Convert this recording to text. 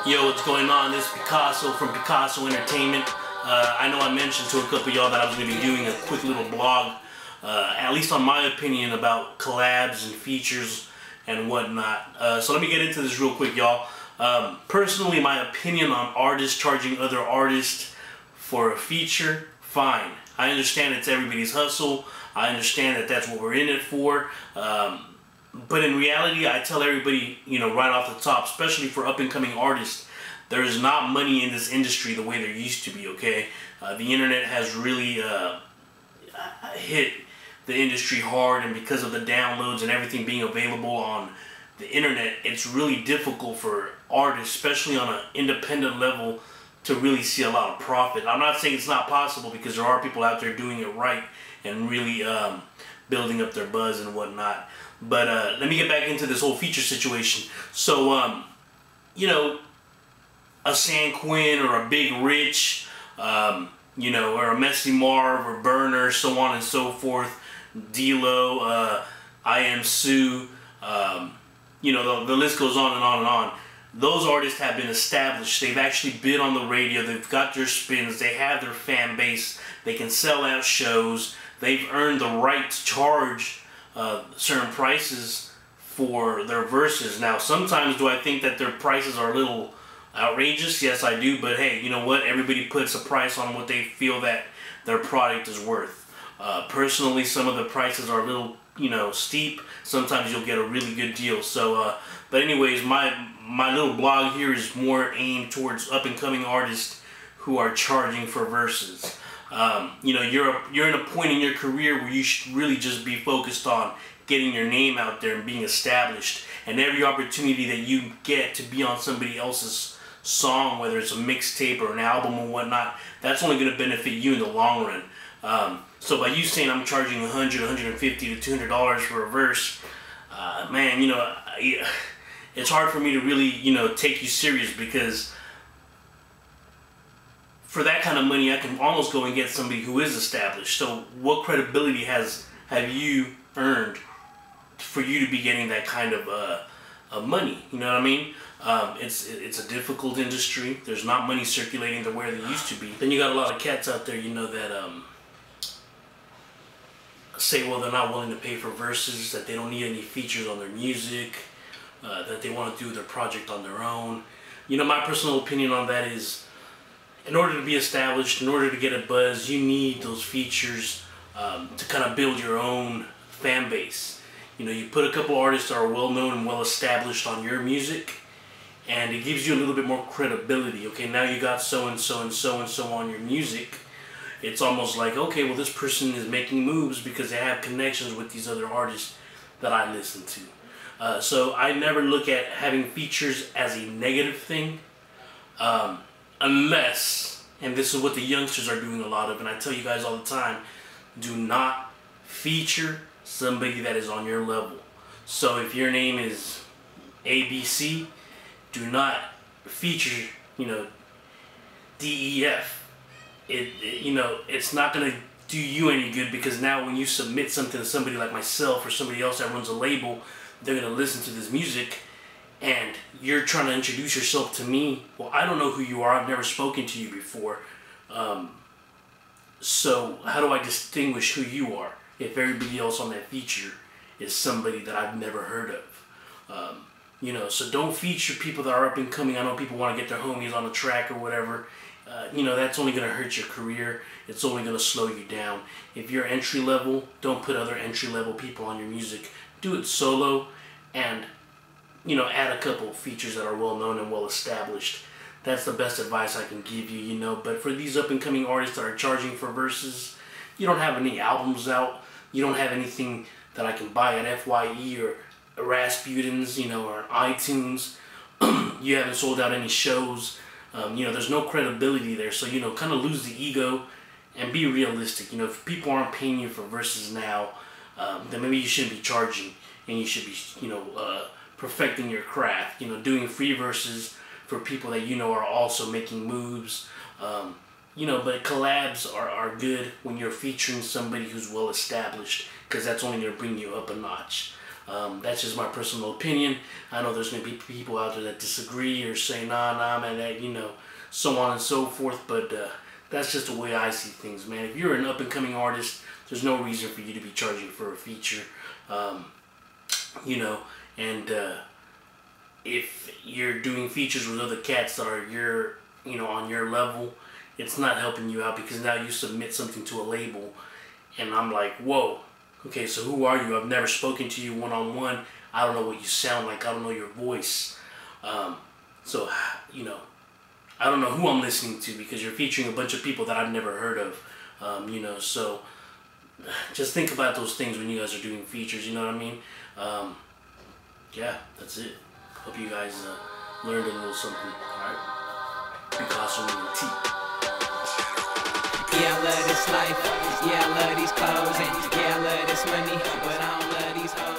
Yo, what's going on? This is Picazzo from Picazzo Entertainment. I know I mentioned to a couple of y'all that I was going to be doing a quick little blog, at least on my opinion about collabs and features and whatnot. So let me get into this real quick, y'all. Personally, my opinion on artists charging other artists for a feature, fine. I understand it's everybody's hustle. I understand that that's what we're in it for. But in reality, I tell everybody, right off the top, especially for up-and-coming artists, there is not money in this industry the way there used to be, okay? The internet has really hit the industry hard, and because of the downloads and everything being available on the internet, it's really difficult for artists, especially on an independent level, to really see a lot of profit. I'm not saying it's not possible, because there are people out there doing it right and really building up their buzz and whatnot. But let me get back into this whole feature situation. So, a San Quinn or a Big Rich, or a Messy Marv or Burner, so on and so forth, D-Lo, I Am Sue, the list goes on and on and on. Those artists have been established. They've actually been on the radio. They've got their spins. They have their fan base. They can sell out shows. They've earned the right to charge certain prices for their verses. Now, sometimes do I think that their prices are a little outrageous? Yes, I do. But hey, you know what? Everybody puts a price on what they feel that their product is worth. Personally, some of the prices are a little, steep. Sometimes you'll get a really good deal. So, but anyways, my little blog here is more aimed towards up-and-coming artists who are charging for verses. You're in a point in your career where you should really just be focused on getting your name out there and being established. And every opportunity that you get to be on somebody else's song, whether it's a mixtape or an album or whatnot, that's only going to benefit you in the long run. So by you saying I'm charging $100, $150 to $200 for a verse, man, it's hard for me to really, take you serious, because for that kind of money, I can almost go and get somebody who is established. So what credibility have you earned for you to be getting that kind of money? You know what I mean? It's a difficult industry. There's not money circulating the way there used to be. Then you got a lot of cats out there, that say, well, they're not willing to pay for verses, that they don't need any features on their music, that they want to do their project on their own. My personal opinion on that is, in order to be established, in order to get a buzz, you need those features to kind of build your own fan base. You put a couple artists that are well known and well established on your music, and it gives you a little bit more credibility. Okay, now you got so and so and so and so on your music. It's almost like, okay, well, this person is making moves because they have connections with these other artists that I listen to. So I never look at having features as a negative thing. Unless, and this is what the youngsters are doing a lot of, and I tell you guys all the time, do not feature somebody that is on your level. So if your name is ABC, do not feature, DEF. It's not going to do you any good, because now when you submit something to somebody like myself or somebody else that runs a label, they're going to listen to this music, and you're trying to introduce yourself to me. Well, I don't know who you are. I've never spoken to you before. So how do I distinguish who you are if everybody else on that feature is somebody that I've never heard of? So don't feature people that are up and coming. I know people want to get their homies on the track or whatever. That's only going to hurt your career. It's only going to slow you down. If you're entry level, don't put other entry level people on your music. Do it solo, and add a couple features that are well known and well established. That's the best advice I can give you, But for these up and coming artists that are charging for verses, you don't have any albums out. You don't have anything that I can buy at FYE or Rasputin's, or iTunes. You haven't sold out any shows. There's no credibility there. So, kind of lose the ego and be realistic. If people aren't paying you for verses now, then maybe you shouldn't be charging, and you should be, perfecting your craft. Doing free verses for people that are also making moves. But collabs are good when you're featuring somebody who's well established, because that's only going to bring you up a notch. That's just my personal opinion. I know there's going to be people out there that disagree or say, nah, man, that, you know, so on and so forth, but that's just the way I see things, man. If you're an up-and-coming artist, there's no reason for you to be charging for a feature, you know, and if you're doing features with other cats that are you know, on your level, it's not helping you out, because now you submit something to a label, and I'm like, whoa, okay, so who are you? I've never spoken to you one-on-one. I don't know what you sound like. I don't know your voice. So, you know, I don't know who I'm listening to, because you're featuring a bunch of people that I've never heard of, you know, so just think about those things when you guys are doing features, you know what I mean? Yeah, that's it. Hope you guys learned a little something, alright? Picazzoent. Yeah, I love this life, yeah, I love these clothes, and yeah, I love this money, but I don't love these hoes.